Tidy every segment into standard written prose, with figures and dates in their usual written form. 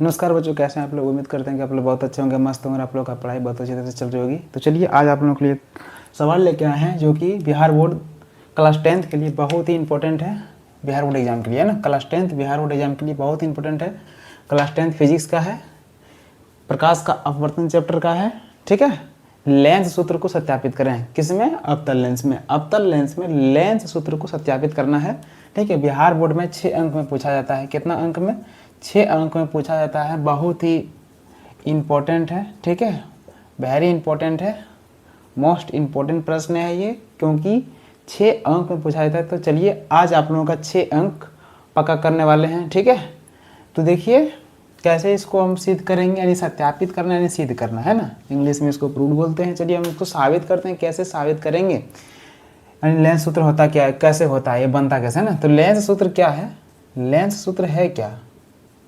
नमस्कार बच्चों, कैसे हैं आप लोग। उम्मीद करते हैं कि आप लोग बहुत अच्छे होंगे, मस्त होंगे, आप लोग का पढ़ाई बहुत अच्छी तरह से चल रही होगी। तो चलिए आज आप लोगों के लिए सवाल लेके आए हैं जो कि बिहार बोर्ड क्लास 10th के लिए बहुत ही इंपॉर्टेंट है। बिहार बोर्ड एग्जाम के लिए है ना, class 10th Bihar board exam के लिए बहुत ही इंपॉर्टेंट है। क्लास 10th फिजिक्स का है, प्रकाश का अपवर्तन चैप्टर का है। ठीक है, लेंस सूत्र को सत्यापित करें। किसमें? अवतल लेंस में। अवतल लेंस में लेंस सूत्र को सत्यापित करना है। ठीक है, बिहार बोर्ड में 6 अंक में पूछा जाता है। कितना अंक में? 6 अंक में पूछा जाता है। बहुत ही इम्पोर्टेंट है। ठीक है, वेरी इंपॉर्टेंट है, मोस्ट इम्पोर्टेंट प्रश्न है ये, क्योंकि 6 अंक में पूछा जाता है। तो चलिए आज आप लोगों का 6 अंक पक्का करने वाले हैं। ठीक है, तो देखिए कैसे इसको हम सिद्ध करेंगे, यानी सत्यापित करना यानी सिद्ध करना है ना, इंग्लिश में इसको प्रूव बोलते हैं। चलिए हम इसको साबित करते हैं। कैसे साबित करेंगे, यानी लेंस सूत्र होता क्या है, कैसे होता है, ये बनता कैसे है ना। तो लेंस सूत्र क्या है? लेंस सूत्र है क्या?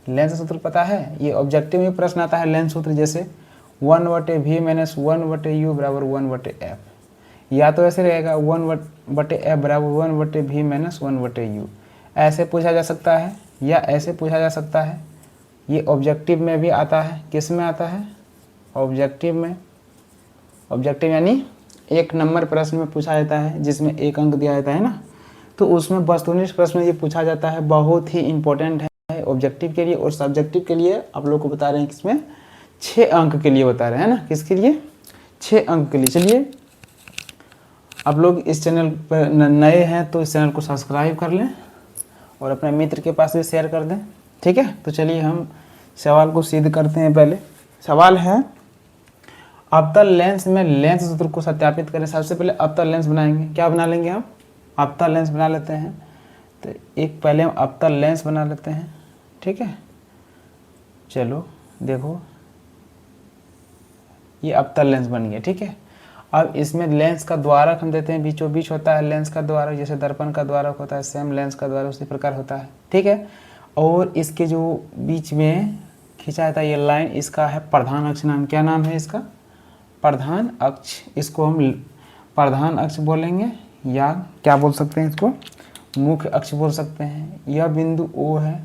लेंस सूत्र पता है? ये ऑब्जेक्टिव में प्रश्न आता है लेंस सूत्र, जैसे 1/v माइनस 1/u बराबर 1/f, या तो ऐसे रहेगा 1/f बराबर 1/v माइनस 1/u। ऐसे पूछा जा सकता है या ऐसे पूछा जा सकता है। ये ऑब्जेक्टिव में भी आता है। किस में आता है? ऑब्जेक्टिव में। ऑब्जेक्टिव यानी 1 नंबर प्रश्न में पूछा जाता है, जिसमें 1 अंक दिया जाता है ना, तो उसमें वस्तुनिष्ठ प्रश्न ये पूछा जाता है। बहुत ही इंपॉर्टेंट है ऑब्जेक्टिव के लिए और सब्जेक्टिव के लिए। आप लोग को बता रहे हैं किसमें? 6 अंक के लिए बता रहे हैं ना। किसके लिए? 6 अंक के लिए। चलिए आप लोग इस चैनल पर नए हैं तो इस चैनल को सब्सक्राइब कर लें और अपने मित्र के पास भी शेयर कर दें। ठीक है, तो चलिए हम सवाल को सिद्ध करते हैं। पहले सवाल है, अवतल लेंस में लेंस सूत्र को सत्यापित करें। सबसे पहले अवतल लेंस बनाएंगे। क्या बना लेंगे हम? अवतल लेंस बना लेते हैं। तो एक पहले हम अवतल लेंस बना लेते हैं। ठीक है, चलो देखो ये अवतल लेंस बन गया। ठीक है, अब इसमें लेंस का द्वारक हम देते हैं, बीचों बीच होता है लेंस का द्वारक, जैसे दर्पण का द्वारक होता है, सेम लेंस का द्वारक उसी प्रकार होता है। ठीक है, और इसके जो बीच में खींचा जाता है ये लाइन, इसका है प्रधान अक्ष नाम। क्या नाम है इसका? प्रधान अक्ष। इसको हम प्रधान अक्ष बोलेंगे, या क्या बोल सकते हैं इसको? मुख्य अक्ष बोल सकते हैं। यह बिंदु O है,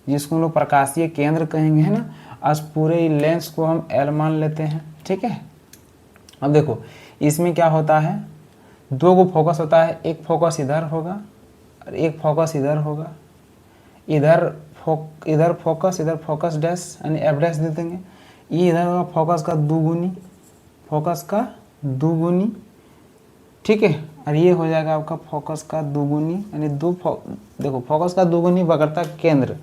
जिसको हम लोग प्रकाशीय केंद्र कहेंगे, है ना। आज पूरे लेंस को हम L मान लेते हैं। ठीक है, अब देखो इसमें क्या होता है, 2 को फोकस होता है। एक फोकस इधर होगा और एक फोकस इधर होगा। इधर फोकस, इधर फोकस डैश यानी एफ डैश दे देंगे। ये इधर होगा फोकस का दुगुनी, फोकस का दुगुनी। ठीक है, और ये हो जाएगा आपका फोकस का दुगुनी, यानी देखो फोकस का दुगुनी वक्रता केंद्र।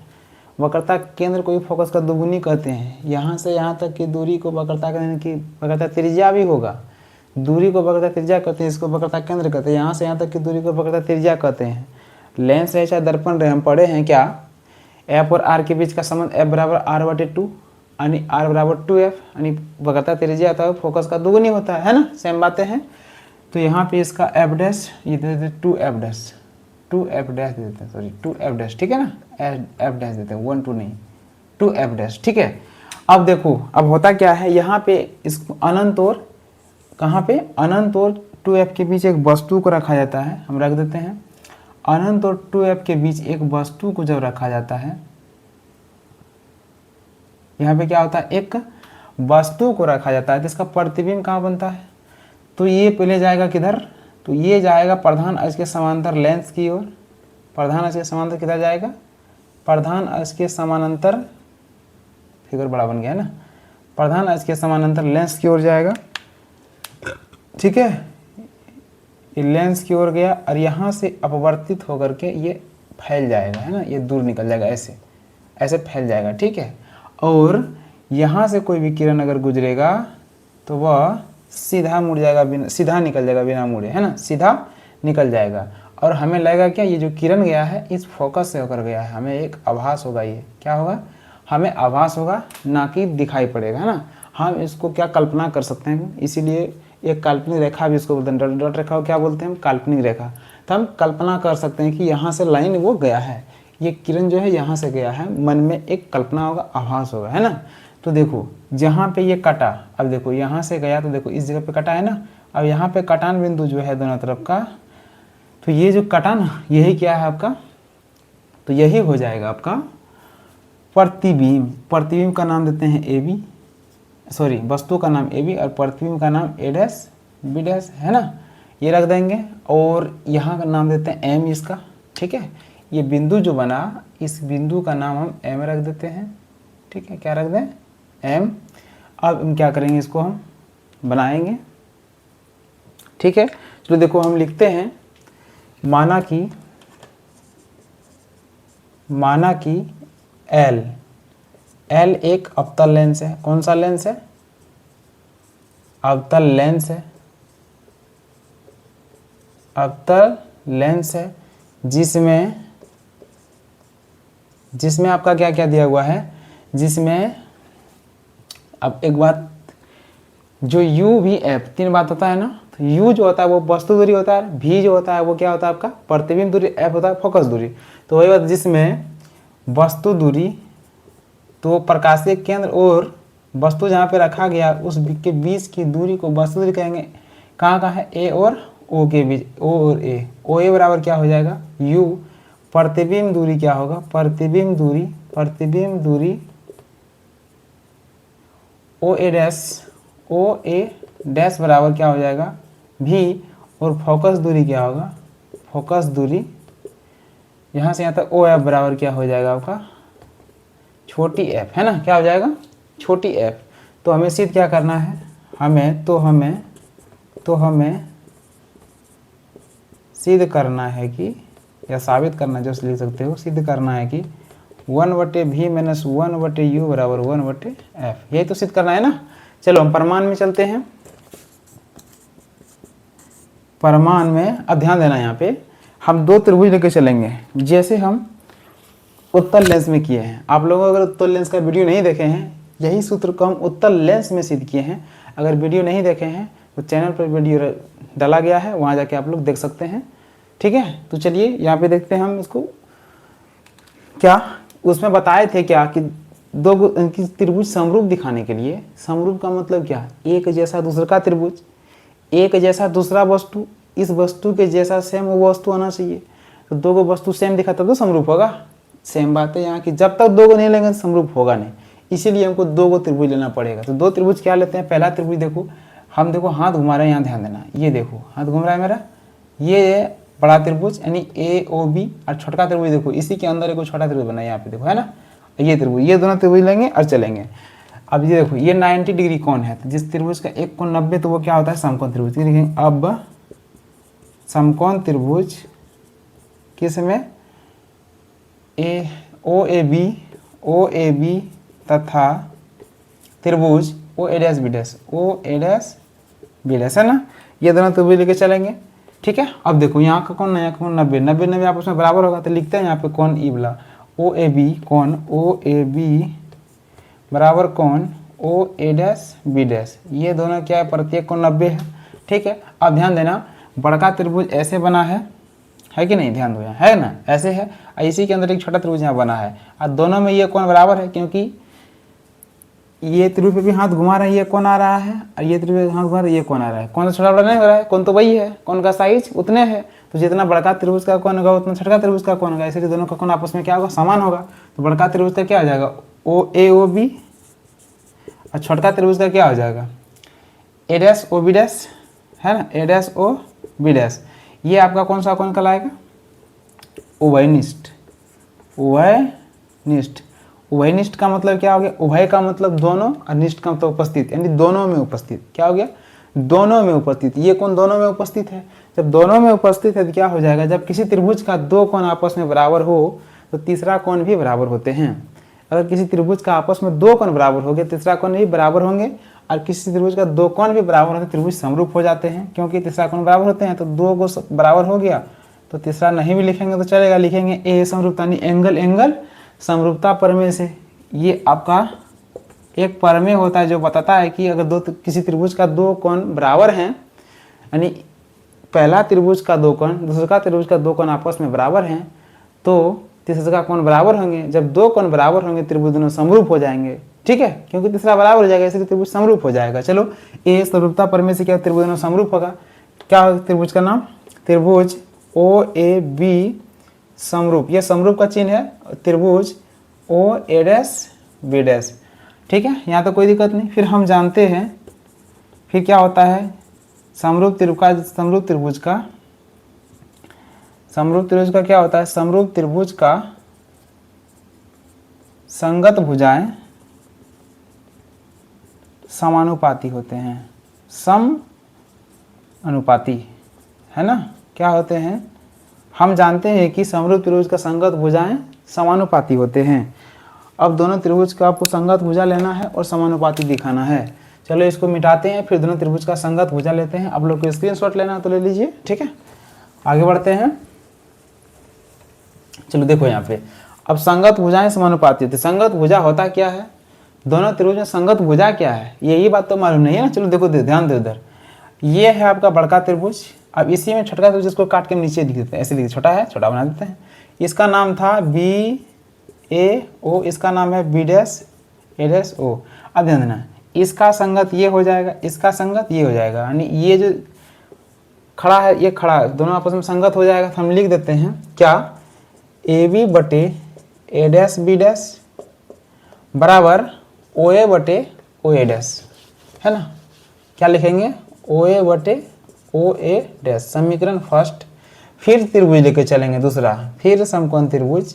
वक्रता केंद्र को भी फोकस का दुगुनी कहते हैं। यहाँ से यहाँ तक की दूरी को वक्रता केंद्र की वक्रता त्रिज्या भी होगा। दूरी को वक्रता त्रिज्या कहते हैं, इसको वक्रता केंद्र कहते हैं। यहाँ से यहाँ तक की दूरी को वक्रता त्रिज्या कहते हैं। लेंस है चाहे दर्पण रहे, हम पढ़े हैं क्या, एफ और आर के बीच का संबंध एफ बराबर r/2 यानी r बराबर 2f, यानी वक्रता त्रिज्या होता है फोकस का दुगुनी होता है ना। सेम बातें हैं। तो यहाँ पे इसका एफ डैश ये दे देते 2f डैश, 2f डैश दे देते हैं, सॉरी 2f डैश। ठीक है ना, एफ डैश देते हैं, 1 2 नहीं, 2f डैश। ठीक है, अब देखो अब होता क्या है, यहाँ पे इस अनंत और कहाँ पे, अनंत और 2f के बीच एक वस्तु को रखा जाता है। हम रख देते हैं अनंत और 2f के बीच एक वस्तु को जब रखा जाता है, यहाँ पे क्या होता है, एक वस्तु को रखा जाता है, तो इसका प्रतिबिंब कहाँ बनता है? तो ये पहले जाएगा किधर? तो ये जाएगा प्रधान अक्ष के समांतर लेंस की ओर। प्रधान अक्ष के समांतर किधर जाएगा? प्रधान अक्ष के समानांतर, फिगर बड़ा बन गया है ना, प्रधान अक्ष के समानांतर लेंस की ओर जाएगा। ठीक है, ये लेंस की ओर गया और यहाँ से अपवर्तित होकर के ये फैल जाएगा, है ना, ये दूर निकल जाएगा, ऐसे ऐसे फैल जाएगा। ठीक है, और यहाँ से कोई भी किरण अगर गुजरेगा तो वह सीधा मुड़ जाएगा, बिना सीधा निकल जाएगा, बिना मुड़े, है ना, सीधा निकल जाएगा। और हमें लगेगा क्या, ये जो किरण गया है इस फोकस से होकर गया है, हमें एक आभास होगा। ये क्या होगा? हमें आभास होगा, ना कि दिखाई पड़ेगा, है ना। हम इसको क्या कल्पना कर सकते हैं, इसीलिए एक काल्पनिक रेखा भी इसको बोलते हैं। डॉट रेखा को क्या बोलते हैं? काल्पनिक रेखा। तो हम कल्पना कर सकते हैं कि यहाँ से लाइन वो गया है, ये किरण जो है यहाँ से गया है, मन में एक कल्पना होगा, आभास होगा, है ना। तो देखो जहाँ पे ये कटा, अब देखो यहाँ से गया तो देखो इस जगह पे कटा है ना, अब यहाँ पे कटान बिंदु जो है दोनों तरफ का, तो ये जो कटा ना, यही क्या है आपका, तो यही हो जाएगा आपका प्रतिबिंब, प्रतिबिंब का नाम देते हैं ए बी, सॉरी वस्तु का नाम ए बी और प्रतिबिंब का नाम ए डैश बी डैश, है ना, ये रख देंगे। और यहाँ का नाम देते हैं एम इसका, ठीक है। ये बिंदु जो बना, इस बिंदु का नाम हम एम रख देते हैं, ठीक है, क्या रख दें, एम। अब हम क्या करेंगे, इसको हम बनाएंगे, ठीक है। चलो देखो हम लिखते हैं, माना कि एल, एल एक अवतल लेंस है। कौन सा लेंस है, अवतल लेंस है, अवतल लेंस है, जिसमें आपका क्या क्या दिया हुआ है, जिसमें अब एक बात, जो u v f 3 बात होता है ना, तो u जो होता है वो वस्तु दूरी होता है, v जो होता है वो क्या होता है आपका प्रतिबिंब दूरी, f होता है फोकस दूरी। तो वही बात, जिसमें वस्तु दूरी, तो प्रकाशीय केंद्र और वस्तु जहाँ पे रखा गया उस के बीच की दूरी को वस्तु दूरी कहेंगे। कहाँ है, a और o के बीच, o और a, o a बराबर क्या हो जाएगा, u। प्रतिबिंब दूरी क्या होगा, प्रतिबिंब दूरी ओ ए डैश बराबर क्या हो जाएगा, v। और फोकस दूरी क्या होगा, फोकस दूरी यहाँ से यहाँ तक ओ एफ बराबर क्या हो जाएगा आपका, छोटी f, है ना, क्या हो जाएगा, छोटी f। तो हमें सिद्ध क्या करना है, हमें सिद्ध करना है कि, या साबित करना, जो लिख सकते हो, सिद्ध करना है कि 1/v माइनस 1/u बराबर 1/f, यही तो सिद्ध करना है ना। चलो हम प्रमाण में चलते हैं। प्रमाण में अब ध्यान देना, यहाँ पे हम 2 त्रिभुज लेके चलेंगे, जैसे हम उत्तल लेंस में किए हैं। आप लोग अगर उत्तल लेंस का वीडियो नहीं देखे हैं, यही सूत्र को हम उत्तल लेंस में सिद्ध किए हैं। अगर वीडियो नहीं देखे हैं तो चैनल पर वीडियो डाला गया है, वहाँ जाके आप लोग देख सकते हैं, ठीक है। तो चलिए यहाँ पे देखते हैं हम इसको, क्या उसमें बताए थे क्या कि त्रिभुज समरूप दिखाने के लिए, समरूप का मतलब क्या, एक जैसा दूसरा का त्रिभुज, एक जैसा दूसरा वस्तु, इस वस्तु के जैसा सेम वो वस्तु आना चाहिए। तो 2 वस्तु सेम दिखाता तो समरूप होगा। सेम बात है यहाँ की, जब तक 2 नहीं लेंगे तो समरूप होगा नहीं, इसीलिए हमको 2 त्रिभुज लेना पड़ेगा। तो 2 त्रिभुज क्या लेते हैं, पहला त्रिभुज देखो, हम देखो हाथ घुमा रहे हैं, यहाँ ध्यान देना, ये देखो हाथ घूम रहा है मेरा, ये बड़ा त्रिभुज यानी ए ओ बी, और छोटा त्रिभुज देखो, इसी के अंदर एक छोटा त्रिभुज बना है, यहाँ पे देखो, है ना, ये त्रिभुज, ये दोनों त्रिभुज लेंगे और चलेंगे। अब ये देखो, ये 90 डिग्री कोण है, तो जिस त्रिभुज का एक कोण 90, तो वो क्या होता है, समकोण त्रिभुज। अब समकोण त्रिभुज किसमें, ओ ए बी तथा त्रिभुज ओ ए डैश बी डैश, है ना, ये दोनों त्रिभुज लेके चलेंगे, ठीक है। अब देखो यहाँ का कोण, यहाँ का कोण 90 आपस में बराबर होगा, तो लिखते हैं यहाँ पे कोण ई वाला, ओ ए बी बराबर कोण ओ ए डैश बी डैश, ये दोनों क्या है, प्रत्येक कोण 90 है, ठीक है। अब ध्यान देना, बड़का त्रिभुज ऐसे बना है कि नहीं, ध्यान दो, यहाँ है ना, ऐसे है, और इसी के अंदर एक छोटा त्रिभुज यहाँ बना है, और दोनों में ये कोण बराबर है, क्योंकि ये त्रिभुज पे भी हाथ घुमा रहे हैं, ये कौन आ रहा है, और ये त्रिभुज हाथ घुमा रहे हैं, ये कौन आ रहा है, कौन सा छोटा बड़ा नहीं हो रहा है, कौन तो वही है, कौन का साइज उतने है, तो जितना बड़का त्रिभुज का कौन होगा उतना छोटा त्रिभुज का कौन होगा, इसलिए दोनों का कौन आपस में क्या होगा, समान होगा। तो बड़का त्रिभुज का क्या हो जाएगा, ओ ए ओ बी, और छोटका त्रिभुज का क्या हो जाएगा, ए डैश ओ बी डैश, है ना, ए डैश ओ बी डैश। ये आपका कौन सा कौन कहलाएगा, उभयनिष्ठ। उभयनिष्ठ का मतलब क्या हो गया, उभय का मतलब दोनों, और निष्ठ का मतलब उपस्थित, यानी दोनों में उपस्थित, क्या हो गया, दोनों में उपस्थित। ये कौन दोनों में उपस्थित है, जब दोनों में उपस्थित है तो क्या हो जाएगा, जब किसी त्रिभुज का 2 कोण आपस में बराबर हो तो तीसरा कोण भी बराबर होते हैं। अगर किसी त्रिभुज का आपस में 2 कोण बराबर हो गए, तीसरा कोण भी बराबर होंगे, और किसी त्रिभुज का 2 कोण भी बराबर होते, त्रिभुज समरूप हो जाते हैं, क्योंकि तीसरा कोण बराबर होते हैं। तो 2 को बराबर हो गया तो तीसरा नहीं भी लिखेंगे तो चलेगा, लिखेंगे ए समरूपता, यानी एंगल समरूपता प्रमेय से। ये आपका एक प्रमेय होता है जो बताता है कि अगर किसी त्रिभुज का 2 कोण बराबर हैं, यानी पहला त्रिभुज का 2 कोण दूसरा त्रिभुज का 2 कोण आपस में बराबर हैं, तो तीसरा का कोण बराबर होंगे। जब 2 कोण बराबर होंगे त्रिभुज दोनों समरूप हो जाएंगे, ठीक है, क्योंकि तीसरा बराबर हो जाएगा, इसलिए त्रिभुज समरूप हो जाएगा। चलो, ए समरूपता प्रमेय से क्या त्रिभुज दोनों समरूप होगा, क्या होगा त्रिभुज का नाम, त्रिभुज ओ ए बी समरूप। यह समरूप का चिन्ह है, त्रिभुज ओ ए डैश बी डैश। ठीक है, यहाँ तो कोई दिक्कत नहीं। फिर हम जानते हैं फिर क्या होता है, समरूप त्रिभुज का क्या होता है, समरूप त्रिभुज का संगत भुजाएं समानुपाती होते हैं। सम अनुपाती है ना, क्या होते हैं, हम जानते हैं कि समरूप त्रिभुज का संगत भुजाएं समानुपाती होते हैं। अब दोनों त्रिभुज का आपको संगत भुजा लेना है और समानुपाती दिखाना है। चलो इसको मिटाते हैं, फिर दोनों त्रिभुज का संगत भुजा लेते हैं। आप लोग को स्क्रीनशॉट लेना है तो ले लीजिए। ठीक है, आगे बढ़ते हैं। चलो देखो यहाँ पे, अब संगत भुजाएं समानुपाती होती है। संगत भुजा होता क्या है, दोनों त्रिभुज में संगत भुजा क्या है, यही बात तो मालूम नहीं है ना। चलो देखो, ध्यान दो उधर, ये है आपका बड़का त्रिभुज। अब इसी में छोटा त्रिभुज, इसको काट के नीचे लिख देते हैं, ऐसे लिख, छोटा है छोटा बना देते हैं। इसका नाम था बी ए ओ, इसका नाम है बी डैश ए डैश ओ। अब ध्यान देना, इसका संगत ये हो जाएगा, इसका संगत ये हो जाएगा, यानी ये जो खड़ा है ये खड़ा है, दोनों आपस में संगत हो जाएगा। तो हम लिख देते हैं क्या, ए बी बटे ए डैश बी डैश बराबर ओ ए बटे ओ ए डैश, है ना। क्या लिखेंगे, ओ ए बटे ओ ए डैश, समीकरण फर्स्ट। फिर त्रिभुज लेके चलेंगे दूसरा, फिर समकोण त्रिभुज,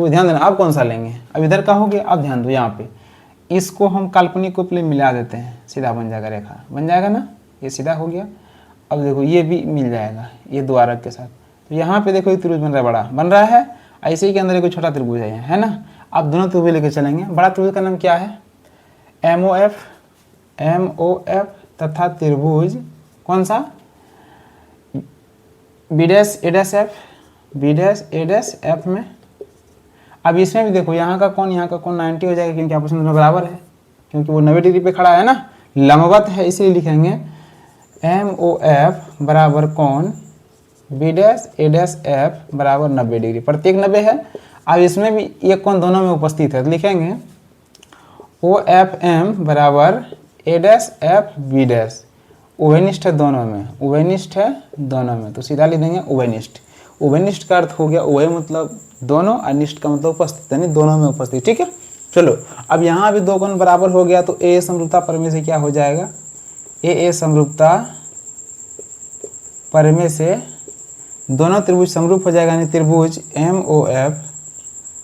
ध्यान देना आप कौन सा लेंगे। अब इधर का हो गया, अब ध्यान दो यहाँ पे, इसको हम काल्पनिक को पहले मिला देते हैं, सीधा बन जाएगा, रेखा बन जाएगा ना, ये सीधा हो गया। अब देखो ये भी मिल जाएगा ये दो आरक के साथ। तो यहाँ पे देखो एक त्रिभुज बन रहा है, बड़ा बन रहा है, ऐसे ही के अंदर एक छोटा त्रिभुज है ना। अब दोनों त्रिभुज लेके चलेंगे। बड़ा त्रिभुज का नाम क्या है, एम ओ एफ तथा त्रिभुज कौन सा, बी डैश ए डैश एफ में। अब इसमें भी देखो, यहाँ का कोण 90 हो जाएगा, क्योंकि आपस में दोनों बराबर है, क्योंकि वो 90 डिग्री पे खड़ा है ना, लंबवत है, इसलिए लिखेंगे एम ओ एफ बराबर कोण बी डैश ए डैश एफ बराबर 90 डिग्री, प्रत्येक 90 है। अब इसमें भी ये कोण दोनों में उपस्थित है, तो लिखेंगे ओ एफ एम बराबर ए डैश एफ बी डैश, उभयनिष्ठ है दोनों में, तो सीधा लिख देंगे उभयनिष्ठ। उभयनिष्ठ का अर्थ हो गया, उभय मतलब दोनों, अनिष्ठ का मतलब उपस्थित, यानी दोनों में उपस्थित। ठीक है, चलो अब यहाँ भी दो कोण बराबर हो गया, तो ए समरूपता प्रमेय से क्या हो जाएगा, ए समरूपता प्रमेय से दोनों त्रिभुज समरूप हो जाएगा, यानी त्रिभुज एम ओ एफ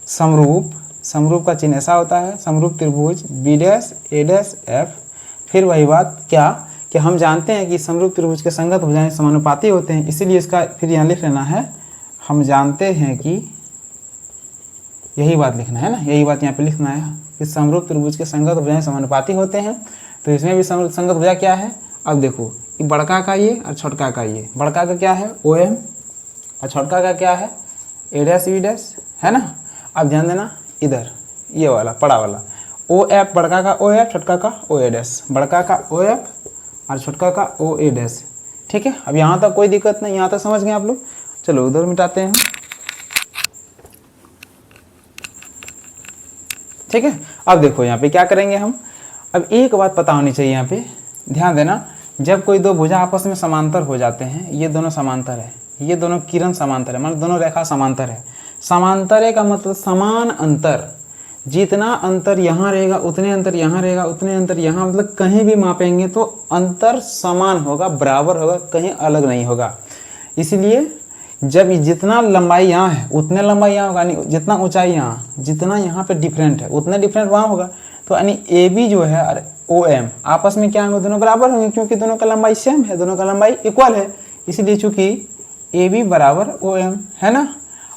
समरूप का चिन्ह ऐसा होता है, समरूप त्रिभुज बी डैश ए डैश एफ। फिर वही बात क्या कि हम जानते हैं कि समरूप त्रिभुज के संगत भुजाएं समानुपाती होते हैं, इसीलिए इसका फिर यहाँ लिख लेना है, हम जानते हैं कि, यही बात लिखना है ना, यही बात यहाँ पे लिखना है कि समरूप त्रिभुज के संगत भुजाएं समानुपाती होते हैं। तो इसमें भी संगत भुजा क्या है, अब देखो ये बड़का का ये और छोटका का ये, बड़का का क्या है ओ एम और छोटका का क्या है ए डैश बी डैश, है ना। अब ध्यान देना इधर ये वाला बड़ा वाला ओ एफ, बड़का का ओ एफ, छोटका का ओ ए डैश, बड़का का ओ एफ और छोटका का ओ ए डैश। ठीक है, अब यहाँ तक कोई दिक्कत नहीं, यहाँ तक समझ गए आप लोग। चलो उधर मिटाते हैं। ठीक है, अब देखो यहाँ पे क्या करेंगे हम। अब एक बात पता होनी चाहिए, यहाँ पे ध्यान देना, जब कोई दो भुजा आपस में समांतर हो जाते हैं, ये दोनों समांतर है, ये दोनों किरण समांतर है, मतलब दोनों रेखा समांतर है। समांतर का मतलब समान अंतर, जितना अंतर यहाँ रहेगा उतने अंतर यहाँ रहेगा, उतने अंतर यहाँ, मतलब कहीं भी मापेंगे तो अंतर समान होगा, बराबर होगा, कहीं अलग नहीं होगा। इसलिए जब जितना लंबाई यहाँ है उतने लंबाई यहाँ होगा, यानी जितना ऊंचाई यहाँ, जितना यहाँ पे डिफरेंट है उतने डिफरेंट वहाँ होगा। तो यानी ए बी जो है और ओ एम आपस में क्या होंगे, दोनों बराबर होंगे, क्योंकि दोनों का लंबाई सेम है, दोनों का लंबाई इक्वल है। इसलिए चूंकि ए बी बराबर ओ एम है ना।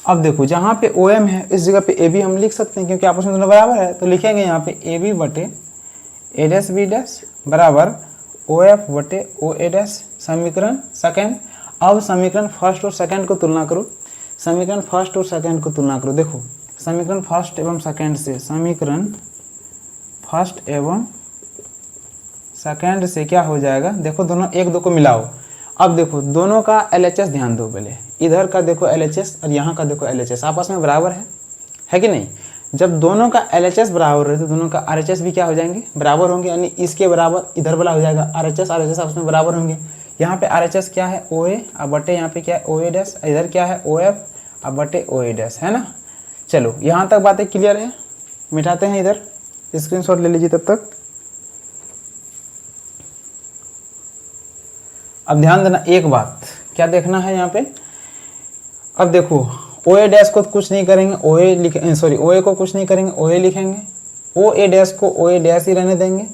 अब देखो जहाँ पे ओ एम है इस जगह पे ए बी हम लिख सकते हैं, क्योंकि आपस में दोनों बराबर है। तो लिखेंगे यहाँ पे ए बी बटे ए डैश बी डैश बराबर ओ एफ बटे ओ ए डैश, समीकरण सेकेंड। अब समीकरण फर्स्ट और सेकंड को तुलना करो, समीकरण फर्स्ट और सेकंड को तुलना करो। देखो समीकरण फर्स्ट एवं सेकंड से, समीकरण फर्स्ट एवं सेकंड से क्या हो जाएगा, देखो दोनों एक दो को मिलाओ। अब देखो दोनों का LHS ध्यान दो, पहले इधर का देखो LHS और यहाँ का देखो LHS आपस में बराबर है कि नहीं। जब दोनं का LHS बराबर है तो दोनों का RHS भी क्या हो जाएंगे, बराबर होंगे, यानी इसके बराबर इधर वाला हो जाएगा RHS आपस में बराबर होंगे। यहाँ पे RHS क्या है OA और बटे यहाँ पे क्या है OA डैश, इधर क्या है OF और बटे OA डैश, है ना। चलो यहाँ तक बातें क्लियर है, मिटाते हैं इधर, स्क्रीनशॉट ले लीजिए तब तक। अब ध्यान देना एक बात, क्या देखना है यहाँ पे। अब देखो ओ ए डैश को कुछ नहीं करेंगे, ओ ए लिखे, सॉरी ओ ए को कुछ नहीं करेंगे, ओ ए लिखेंगे। ओ ए डैश को ओ ए डैश ही रहने देंगे।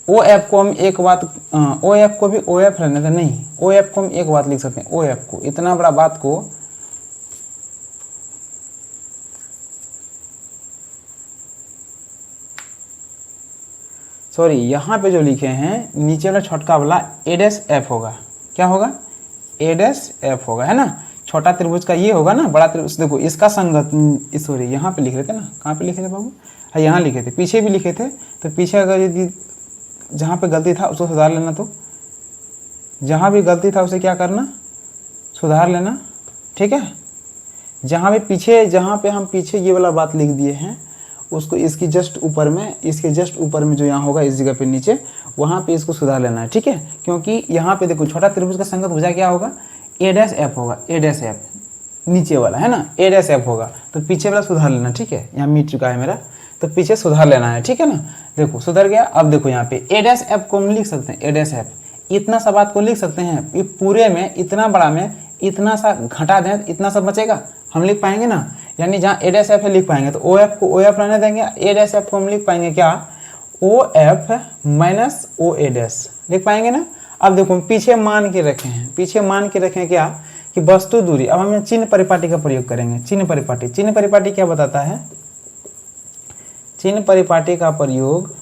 ओ एफ को हम एक बात, ओ एफ को भी ओ एफ रहने दें, नहीं ओ एफ को हम एक बात लिख सकते हैं, ओ एफ को, इतना बड़ा बात को सॉरी यहाँ पे जो लिखे हैं नीचे वाला छोटका वाला ए डैश एफ होगा, क्या होगा, ए डैश एफ होगा, है ना। छोटा त्रिभुज का ये होगा ना, बड़ा त्रिभुज देखो इसका संगत, सॉरी यहाँ पे लिख रहे थे ना, कहाँ पे लिखे थे बाबू, हाँ यहाँ लिखे थे, पीछे भी लिखे थे। तो पीछे अगर यदि जहाँ पे गलती था उसको सुधार लेना, तो जहाँ भी गलती था उसे क्या करना, सुधार लेना, ठीक है। जहाँ भी पीछे, जहाँ पे हम पीछे ये वाला बात लिख दिए हैं उसको इसकी जस्ट ऊपर में, इसके जस्ट ऊपर में जो यहाँ होगा इस जगह पे नीचे, वहाँ पे इसको सुधार लेना है, ठीक है। क्योंकि यहाँ पे देखो छोटा त्रिभुज का संगत भुजा क्या होगा, ए डैश एफ होगा, ए डैश एफ नीचे वाला है ना, ए डैश एफ होगा, तो पीछे वाला सुधार लेना, ठीक है। यहाँ मिट चुका है मेरा, तो पीछे सुधार लेना है, ठीक है ना। देखो सुधर गया। अब देखो यहाँ पे ए डैश एफ को हम लिख सकते हैं, ए डैश एफ, इतना सा बात को लिख सकते हैं, ये पूरे में इतना बड़ा में इतना सा घटा दें, इतना सा बचेगा, हम लिख पाएंगे ना। यानी जहाँ ए डैश एफ है लिख पाएंगे, तो ओ एफ को ओ एफ रहने देंगे, ए डैश एफ को हम लिख पाएंगे क्या, ओ एफ माइनस ओ ए डैश लिख पाएंगे ना। अब देखो पीछे मान के रखे हैं, पीछे मान के रखें क्या कि वस्तु दूरी। अब हम चिन्ह परिपाटी का प्रयोग करेंगे, चिन्ह परिपाटी। चिन्ह परिपाटी क्या बताता है, चिन्ह परिपाटी का प्रयोग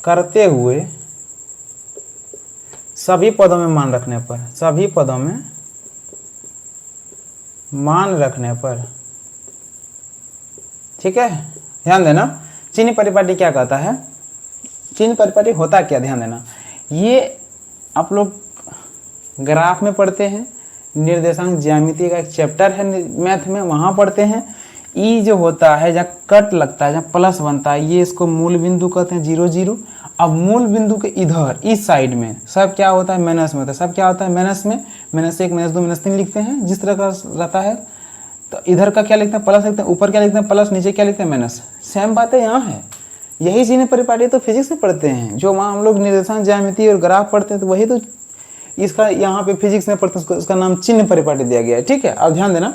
करते हुए सभी पदों में मान रखने पर, सभी पदों में मान रखने पर, ठीक है। ध्यान देना चिन्ह परिपाटी क्या कहता है, चिन्ह परिपाटी होता क्या, ध्यान देना। ये आप लोग ग्राफ में पढ़ते हैं, निर्देशांक ज्यामिति का एक चैप्टर है मैथ में, वहाँ पढ़ते हैं। ई जो होता है जहाँ कट लगता है, जहाँ प्लस बनता है, ये इसको मूल बिंदु कहते हैं, 0 0। अब मूल बिंदु के इधर इस साइड में सब क्या होता है, माइनस में होता है, सब क्या होता है माइनस में, -1 -2 -3 लिखते हैं जिस तरह का रहता है। तो इधर का क्या लिखते हैं, प्लस लिखते हैं, ऊपर क्या लिखते हैं प्लस, नीचे क्या लिखते हैं माइनस। सेम बात है यहाँ है, यही चिन्ह परिपाटी तो फिजिक्स में पढ़ते हैं, जो वहाँ हम लोग निर्देशांक ज्यामिति और ग्राफ पढ़ते हैं, तो वही तो इसका यहाँ पे फिजिक्स में पढ़ते हैं, उसका नाम चिन्ह परिपाटी दिया गया है, ठीक है। अब ध्यान देना,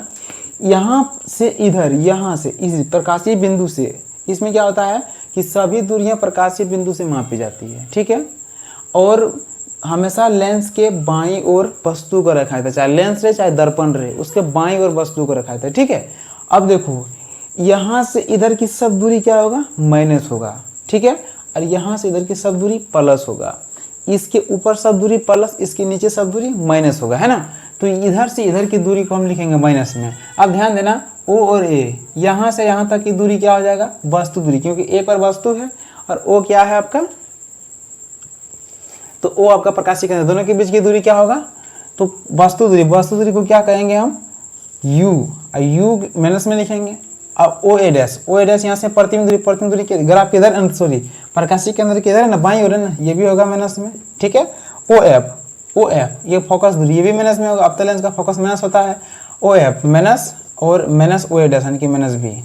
यहाँ से इधर, यहाँ से इस प्रकाशीय बिंदु से, इसमें क्या होता है कि सभी दूरियां प्रकाशीय बिंदु से मापी जाती है, ठीक है। और हमेशा लेंस के बाईं ओर वस्तु को रखा जाता है, चाहे लेंस रहे चाहे दर्पण रहे, उसके बाईं ओर वस्तु को रखा जाता है, ठीक है। अब देखो यहाँ से इधर की सब दूरी क्या होगा, माइनस होगा, ठीक है। और यहाँ से इधर की सब दूरी प्लस होगा, इसके ऊपर सब दूरी प्लस, इसके नीचे सब दूरी माइनस होगा, है ना। तो इधर से इधर की दूरी को हम लिखेंगे माइनस में। अब ध्यान देना ओ और ए, यहाँ से यहाँ तक की दूरी क्या हो जाएगा, वस्तु दूरी, क्योंकि ए पर वस्तु है और ओ क्या है आपका, तो ओ आपका प्रकाशीय केंद्र, दोनों के बीच की दूरी क्या होगा, तो वस्तु दूरी। वस्तु दूरी को क्या कहेंगे हम, यू, यू माइनस में लिखेंगे। अब ओ ए डैश, ओ ए डैश यहाँ से प्रतिबिंब दूरी, प्रतिबिंब दूरी के ग्राफ के इधर, सॉरी प्रकाशीय केंद्र के इधर है ना, बाईं ओर है ना, ये भी होगा माइनस में, ठीक है। ओ एफ, ओ एफ ये फोकस दूरी, ये भी माइनस में होगा, अब तो लेंस का फोकस माइनस होता है, ओ एफ माइनस और माइनस ओ ए डैश यानी कि माइनस भी।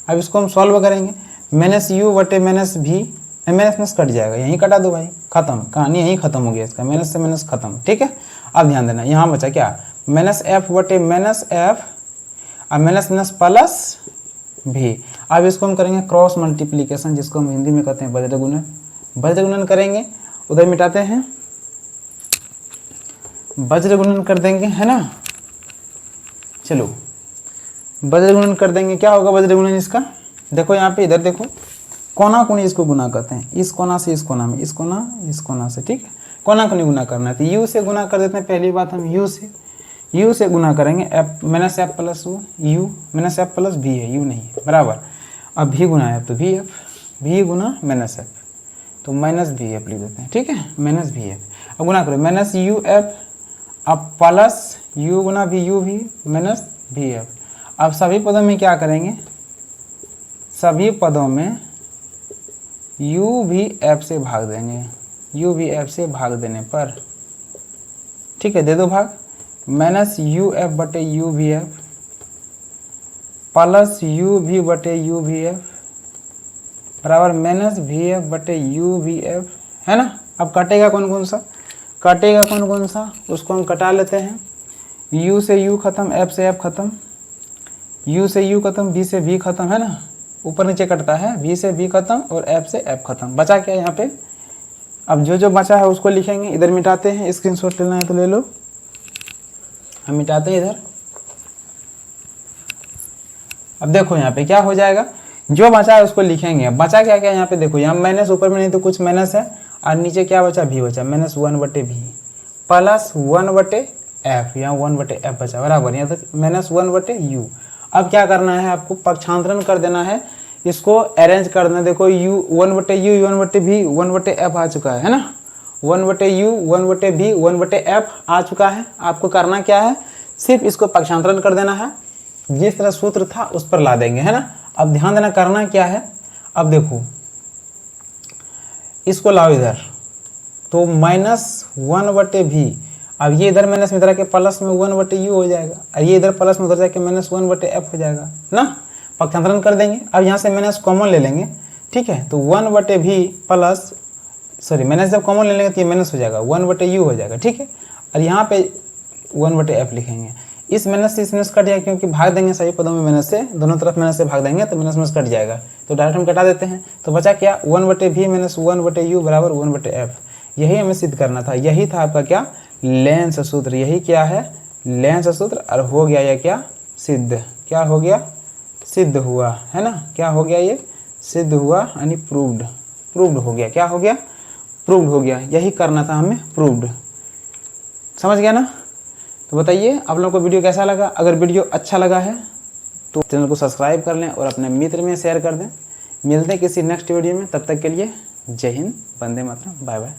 अब इसको हम सॉल्व करेंगे, माइनस यू बटे माइनस भी, माइनस कट जाएगा, यहीं कटा दो भाई, खत्म, कहानी यहीं खत्म हो गया इसका, माइनस से माइनस खत्म, ठीक है। अब ध्यान देना यहाँ बचा क्या, माइनस एफ बटे माइनस एफ, अब माइनस माइनस प्लस भी। अब इसको हम करेंगे क्रॉस मल्टीप्लीकेशन, जिसको हम हिंदी में कहते हैं वज्र गुणन। वज्र गुणन करेंगे, उधर मिटाते हैं, वज्र गुणन कर देंगे, है ना। चलो वज्र गुणन कर देंगे, क्या होगा वज्र गुणन इसका, देखो यहाँ पे, इधर देखो, कोना कोनी इसको गुना करते हैं, इस कोना से इस कोना में, इस कोना से, ठीक है। कोना कोनी गुना करना है तो यू से गुना कर देते हैं, पहली बात हम यू से गुना करेंगे, F minus F plus you, minus F plus भी है, यू नहीं है, बराबर। अब भी गुना है तो भी एफ, भी गुना माइनस एफ, तो माइनस भी एफ लिख देते हैं, ठीक है, माइनस भी एफ। अब गुना करो माइनस यू एफ, अब प्लस यू गुना भी यू भी माइनस भी एफ। अब सभी पदों में क्या करेंगे, सभी पदों में u भी f से भाग देंगे, u भी f से भाग देने पर, ठीक है, दे दो भाग, माइनस यू एफ बटे यू भी एफ, प्लस यू वी बटे यू वी एफ बराबर माइनस वी एफ बटे यू वी एफ, है ना। अब कटेगा कौन कौन सा, कटेगा कौन कौन सा, उसको हम कटा लेते हैं। u से u खत्म, f से f खत्म, u से u खत्म, v से v खत्म, है ना। ऊपर नीचे कटता है, v से v खत्म और f से f खत्म। बचा क्या यहाँ पे, अब जो जो बचा है उसको लिखेंगे। इधर मिटाते हैं, स्क्रीनशॉट लेना है तो ले लो, हम मिटाते हैं इधर। अब देखो यहाँ पे क्या हो जाएगा, जो बचा है उसको लिखेंगे। अब बचा क्या क्या यहाँ पे देखो, यहाँ माइनस ऊपर में नहीं तो कुछ माइनस है, और नीचे क्या बचा, भी बचा, माइनस 1/v प्लस 1/f, यहाँ 1/f बचा बराबर, यहाँ तक माइनस 1/u। अब क्या करना है आपको, पक्षांतरण कर देना है, इसको अरेंज कर देना। देखो u 1/u 1/v 1/f आ चुका है ना, 1/u 1/v 1/f आ चुका है। आपको करना क्या है, सिर्फ इसको पक्षांतरण कर देना है, जिस तरह सूत्र था उस पर ला देंगे, है ना। अब ध्यान देना करना क्या है, अब देखो इसको लाओ इधर, तो माइनस 1/v, अब ये इधर माइनस में इधर के प्लस में 1/u हो जाएगा, और ये इधर प्लस में उधर जाके माइनस 1/f हो जाएगा ना। पक्षांतरण कर देंगे। अब यहाँ से माइनस कॉमन ले लेंगे, ठीक है, तो 1/v प्लस, सॉरी माइनस जब कॉमन ले लेंगे तो ये माइनस हो जाएगा, 1/u हो जाएगा, ठीक है। और यहाँ पे 1/f लिखेंगे। इस माइनस से इस माइनस कट जाएगा, क्योंकि भाग देंगे सभी पदों में माइनस से, दोनों तरफ माइनस से भाग देंगे तो माइनस माइनस कट जाएगा, तो डायरेक्ट हम कटा देते हैं। तो बचा क्या, 1/v माइनस 1/u बराबर 1/f। यही हमें सिद्ध करना था, यही था आपका क्या, लेंस सूत्र। यही क्या है, लेंस सूत्र। और हो गया यह क्या, सिद्ध। क्या हो गया, सिद्ध हुआ, है ना। क्या हो गया, ये सिद्ध हुआ, यानी प्रूव्ड, प्रूव्ड हो गया। क्या हो गया, प्रूव्ड हो गया। यही करना था हमें, प्रूव्ड। समझ गया ना। तो बताइए आप लोगों को वीडियो कैसा लगा। अगर वीडियो अच्छा लगा है तो चैनल को सब्सक्राइब कर लें और अपने मित्र में शेयर कर दें। मिलते हैं किसी नेक्स्ट वीडियो में, तब तक के लिए जय हिंद, वंदे मातरम, बाय बाय।